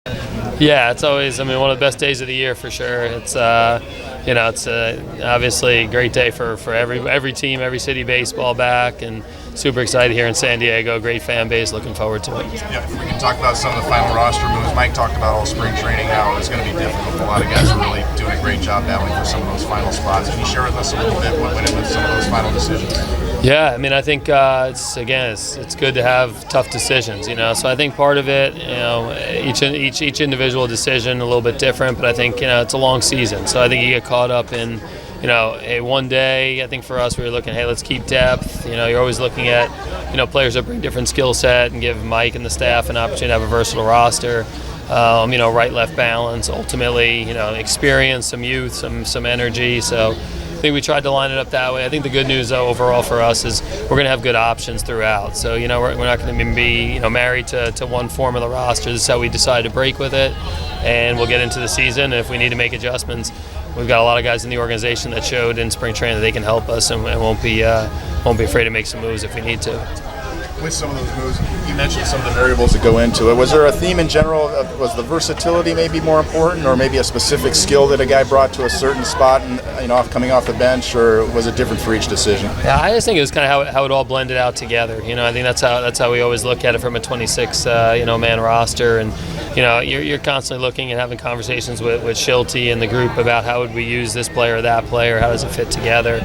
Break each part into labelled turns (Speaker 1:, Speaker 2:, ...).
Speaker 1: Yeah, it's always, I mean, one of the best days of the year for sure. It's, it's obviously a great day for every team, every city baseball back, and super excited here in San Diego. Great fan base, looking forward to it.
Speaker 2: Yeah, if we can talk about some of the final roster moves. Mike talked about all spring training, how it's going to be difficult. A lot of guys are really doing a great job battling for some of those final spots. Can you share with us a little bit what went into some of those final decisions?
Speaker 1: Yeah, I mean, I think it's good to have tough decisions, So I think part of it, each individual decision a little bit different, but I think it's a long season, so I think you get caught up in, one day. I think for us, we were looking, hey, let's keep depth. You're always looking at, players that bring different skill set and give Mike and the staff an opportunity to have a versatile roster. Right-left balance, ultimately, experience, some youth, some energy. So I think we tried to line it up that way. I think the good news, though, overall for us is we're going to have good options throughout. So, we're not going to be, married to one form of the roster. This is how we decide to break with it, and we'll get into the season. And if we need to make adjustments, we've got a lot of guys in the organization that showed in spring training that they can help us, and won't be afraid to make some moves if we need to.
Speaker 2: With some of those moves, you mentioned some of the variables that go into it. Was there a theme in general? Was the versatility maybe more important, or maybe a specific skill that a guy brought to a certain spot, and coming off the bench, or was it different for each decision?
Speaker 1: Yeah, I just think it was kind of how it all blended out together. I think that's how we always look at it from a 26 man roster, and you're constantly looking and having conversations with Shilty and the group about how would we use this player or that player, how does it fit together.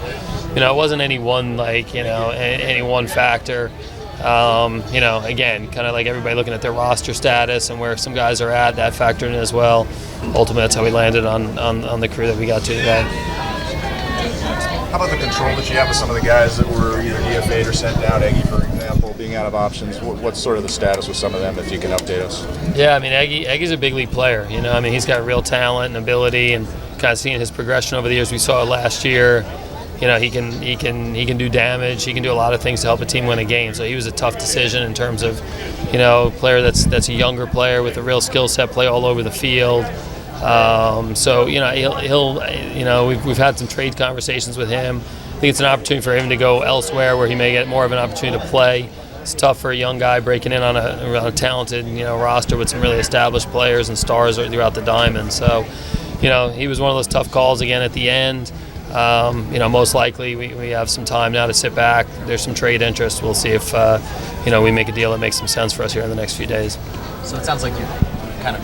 Speaker 1: It wasn't any one any one factor. Again, kind of like everybody looking at their roster status and where some guys are at, that factored in as well. Ultimately, that's how we landed on the crew that we got to today.
Speaker 2: How about the control that you have with some of the guys that were either DFA'd or sent down? Eguy, for example, being out of options. What's sort of the status with some of them, if you can update us?
Speaker 1: Yeah, I mean, Eggy's a big league player. He's got real talent and ability, and kind of seeing his progression over the years. We saw it last year. He can do damage. He can do a lot of things to help a team win a game. So he was a tough decision in terms of, a player that's a younger player with a real skill set, play all over the field. We've had some trade conversations with him. I think it's an opportunity for him to go elsewhere where he may get more of an opportunity to play. It's tough for a young guy breaking in on a talented, roster with some really established players and stars throughout the diamond. So, he was one of those tough calls again at the end. Most likely we have some time now to sit back. There's some trade interest. We'll see if we make a deal that makes some sense for us here in the next few days.
Speaker 3: So it sounds like you're kind of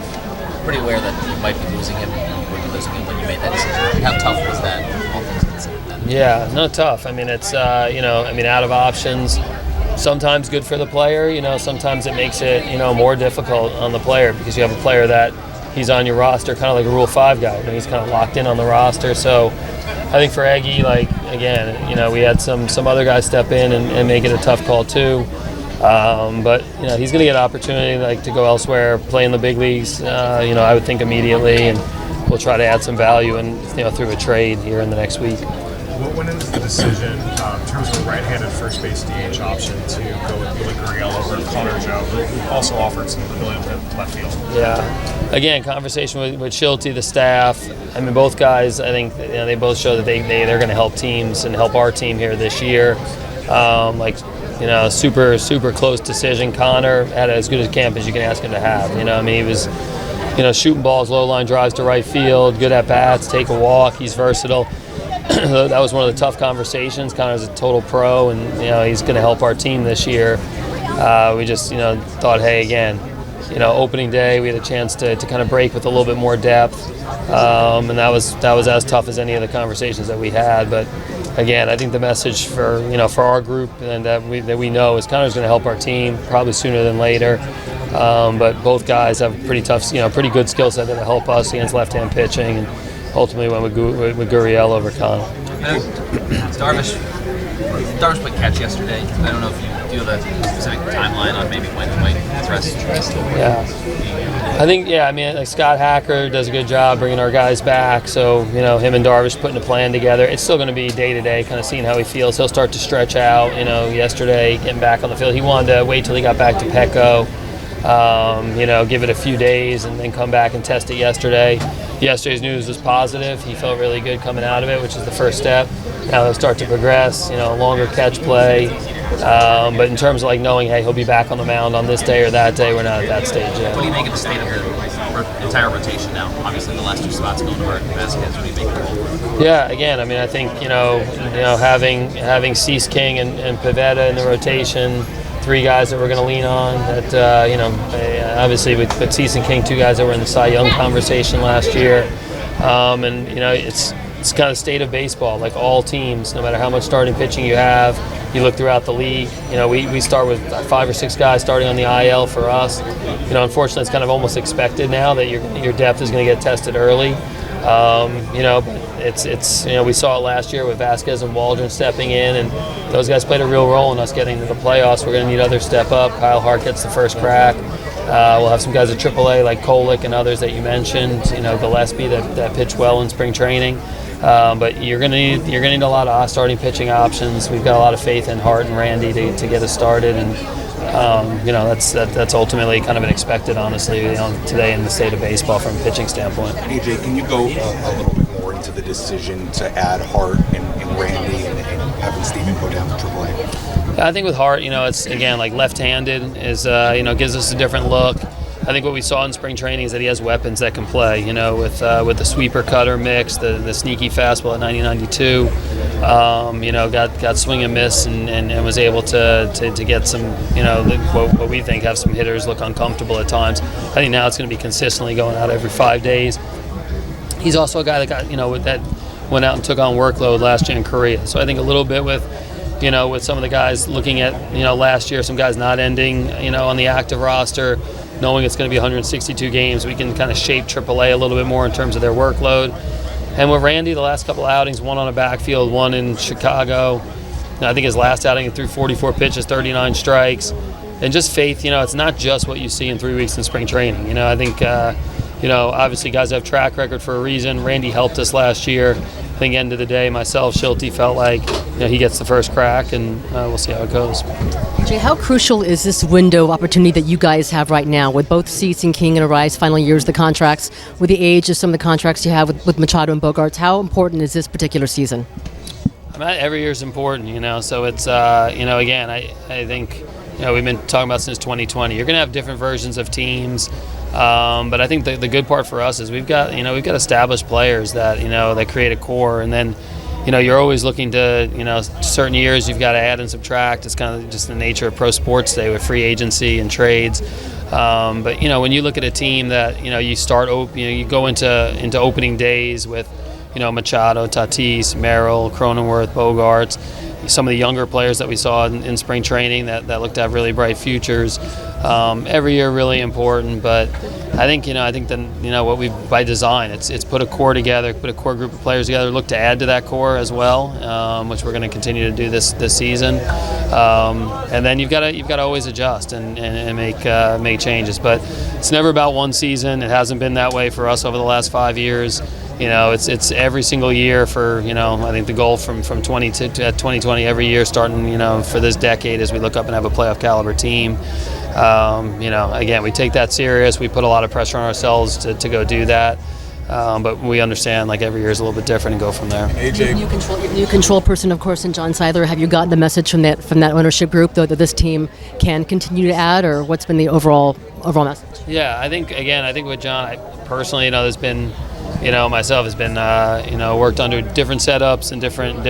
Speaker 3: pretty aware that you might be losing him, when you made that decision. How tough was that, all things considered then?
Speaker 1: Yeah, no, tough. I mean, it's out of options. Sometimes good for the player. Sometimes it makes it more difficult on the player because you have a player that he's on your roster, kind of like a Rule 5 guy. He's kind of locked in on the roster. So I think for Eguy, we had some other guys step in and make it a tough call too. But he's going to get an opportunity to go elsewhere, play in the big leagues. I would think immediately, and we'll try to add some value and through a trade here in the next week.
Speaker 4: What went into the decision in terms of a right-handed first base DH option to go with Eguy Rosario over Connor Joe, who also offered some ability to left field?
Speaker 1: Yeah. Again, conversation with Shilty, the staff. I mean, both guys, I think they both show that they're going to help teams and help our team here this year. Super close decision. Connor had as good a camp as you can ask him to have. He was shooting balls, low line drives to right field, good at bats, take a walk. He's versatile. That was one of the tough conversations. Connor's a total pro, and he's going to help our team this year. We just thought, hey, again, opening day we had a chance to kind of break with a little bit more depth, and that was as tough as any of the conversations that we had. But again, I think the message for our group and that we know is Connor's going to help our team probably sooner than later. But both guys have pretty tough, pretty good skill set that'll help us against left-hand pitching. And ultimately went with Gurriel over Connor.
Speaker 3: Darvish played catch yesterday. I don't know if you do have a specific timeline on maybe when he might address.
Speaker 1: Yeah. I think, Scott Hacker does a good job bringing our guys back. So, him and Darvish putting a plan together. It's still going to be day-to-day, kind of seeing how he feels. He'll start to stretch out, yesterday, getting back on the field. He wanted to wait till he got back to Petco. Give it a few days and then come back and test it yesterday. Yesterday's news was positive. He felt really good coming out of it, which is the first step. Now they'll start to progress, longer catch play. But in terms of knowing, hey, he'll be back on the mound on this day or that day, we're not at that stage yet.
Speaker 3: What do you make of the state of entire rotation now? Obviously, the last two spots going to Marty Vasquez. What do you make of it?
Speaker 1: Yeah, again, I mean, I think having Cease King and Pivetta in the rotation, three guys that we're going to lean on. That obviously with Cease and King, two guys that were in the Cy Young conversation last year, and it's kind of state of baseball. Like all teams, no matter how much starting pitching you have, you look throughout the league. We start with 5 or 6 guys starting on the IL for us. Unfortunately, it's kind of almost expected now that your depth is going to get tested early. But it's we saw it last year with Vasquez and Waldron stepping in, and those guys played a real role in us getting to the playoffs. We're going to need others step up. Kyle Hart gets the first crack. We'll have some guys at AAA like Kolick and others that you mentioned. Gillespie that pitched well in spring training. But you're gonna need a lot of starting pitching options. We've got a lot of faith in Hart and Randy to get us started, and that's ultimately kind of expected, honestly, today in the state of baseball from a pitching standpoint.
Speaker 5: AJ, can you go a little bit more into the decision to add Hart and Randy and having Steven go down to AAA?
Speaker 1: I think with Hart, it's again like left-handed is gives us a different look. I think what we saw in spring training is that he has weapons that can play. With the sweeper cutter mix, the sneaky fastball at 90-92. Got swing and miss and was able to get some what we think have some hitters look uncomfortable at times. I think now it's going to be consistently going out every 5 days. He's also a guy that got that went out and took on workload last year in Korea. So I think a little bit with some of the guys looking at last year, some guys not ending on the active roster. Knowing it's going to be 162 games, we can kind of shape AAA a little bit more in terms of their workload. And with Randy, the last couple of outings, one on a backfield, one in Chicago. I think his last outing he threw 44 pitches, 39 strikes. And just faith, it's not just what you see in 3 weeks in spring training. I think, obviously guys have track record for a reason. Randy helped us last year. I think end of the day, myself, Schulte felt like he gets the first crack, and we'll see how it goes.
Speaker 6: Jay, how crucial is this window of opportunity that you guys have right now with both Cease and King and Arise final years of the contracts, with the age of some of the contracts you have with Machado and Bogarts? How important is this particular season?
Speaker 1: Every year is important, so it's, again, I think, we've been talking about since 2020. You're going to have different versions of teams. But I think the good part for us is we've got established players that that create a core, and then you're always looking to certain years you've got to add and subtract. It's kind of just the nature of pro sports today with free agency and trades. But when you look at a team that you start you go into opening days with Machado, Tatis, Merrill, Cronenworth, Bogarts. Some of the younger players that we saw in spring training that looked to have really bright futures. Every year really important, but I think what we by design it's put a core together, put a core group of players together, look to add to that core as well, which we're going to continue to do this season. And then you've got to always adjust and make changes, but it's never about one season. It hasn't been that way for us over the last 5 years. It's every single year for I think the goal from 20 to 2020 every year starting for this decade as we look up and have a playoff caliber team. Again, we take that serious. We put a lot of pressure on ourselves to go do that. But we understand like every year is a little bit different and go from there.
Speaker 5: AJ,
Speaker 6: New control person, of course, and John Seidler. Have you gotten the message from that ownership group though that this team can continue to add, or what's been the overall message?
Speaker 1: Yeah, I think with John, I personally, there's been. Myself has been, worked under different setups and different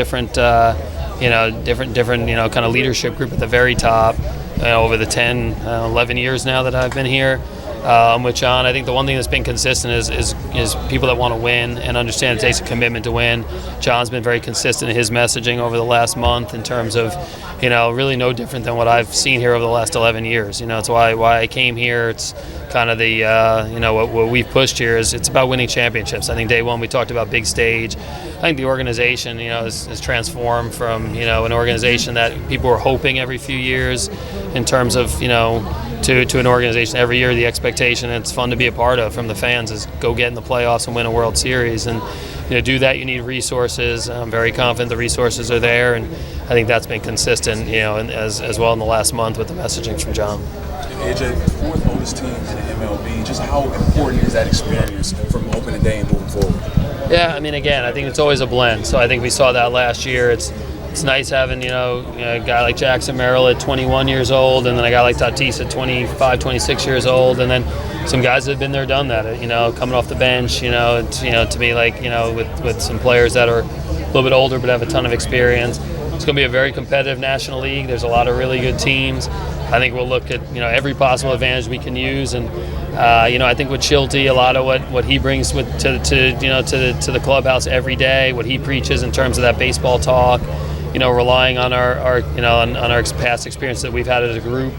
Speaker 1: kind of leadership group at the very top over the 10, 11 years now that I've been here. With John, I think the one thing that's been consistent is people that want to win and understand it takes a commitment to win. John's been very consistent in his messaging over the last month in terms of, really no different than what I've seen here over the last 11 years. It's why I came here. It's kind of the, what we've pushed here is it's about winning championships. I think day one we talked about big stage. I think the organization, is transformed from, an organization that people were hoping every few years in terms of, to an organization every year. The expectation, and it's fun to be a part of from the fans, is go get in the playoffs and win a World Series. And do that, you need resources. I'm very confident the resources are there, and I think that's been consistent, and as well in the last month with the messaging from John.
Speaker 7: AJ, fourth oldest team in the MLB, just how important is that experience from opening day and moving forward?
Speaker 1: Yeah, again, I think it's always a blend. So I think we saw that last year. It's nice having, a guy like Jackson Merrill at 21 years old, and then a guy like Tatis at 25, 26 years old, and then some guys that have been there, done that. Coming off the bench. To me, like with some players that are a little bit older but have a ton of experience. It's going to be a very competitive National League. There's a lot of really good teams. I think we'll look at every possible advantage we can use, and I think with Schulte, a lot of what he brings to the clubhouse every day, what he preaches in terms of that baseball talk, relying on our past experience that we've had as a group,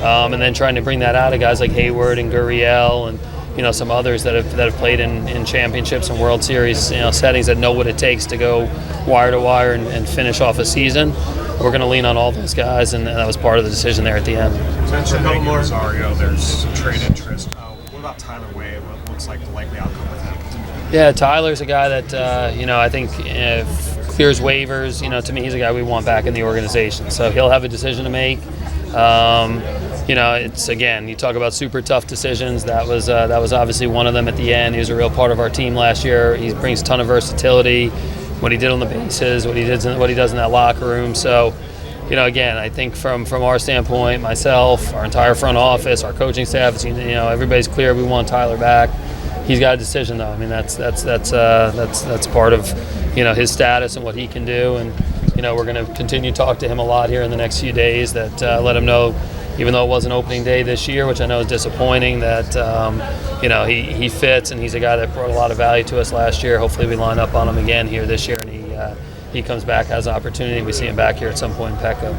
Speaker 1: and then trying to bring that out of guys like Hayward and Gurriel and some others that have played in championships and World Series settings that know what it takes to go wire to wire and finish off a season. We're going to lean on all those guys, and that was part of the decision there at the end.
Speaker 4: You mentioned Eguy Rosario. There's some trade interest. What about Tyler Wade? What looks like the likely outcome with him?
Speaker 1: Yeah, Tyler's a guy that I think clears waivers. To me, he's a guy we want back in the organization. So he'll have a decision to make. It's again, you talk about super tough decisions. That was obviously one of them at the end. He was a real part of our team last year. He brings a ton of versatility. What he did on the bases, what he does in that locker room. So, again, I think from our standpoint, myself, our entire front office, our coaching staff, everybody's clear we want Tyler back. He's got a decision though. I mean, that's part of his status and what he can do, and we're going to continue to talk to him a lot here in the next few days. That let him know. Even though it wasn't opening day this year, which I know is disappointing, that he fits, and he's a guy that brought a lot of value to us last year. Hopefully we line up on him again here this year, and he comes back, has an opportunity. We see him back here at some point in Petco.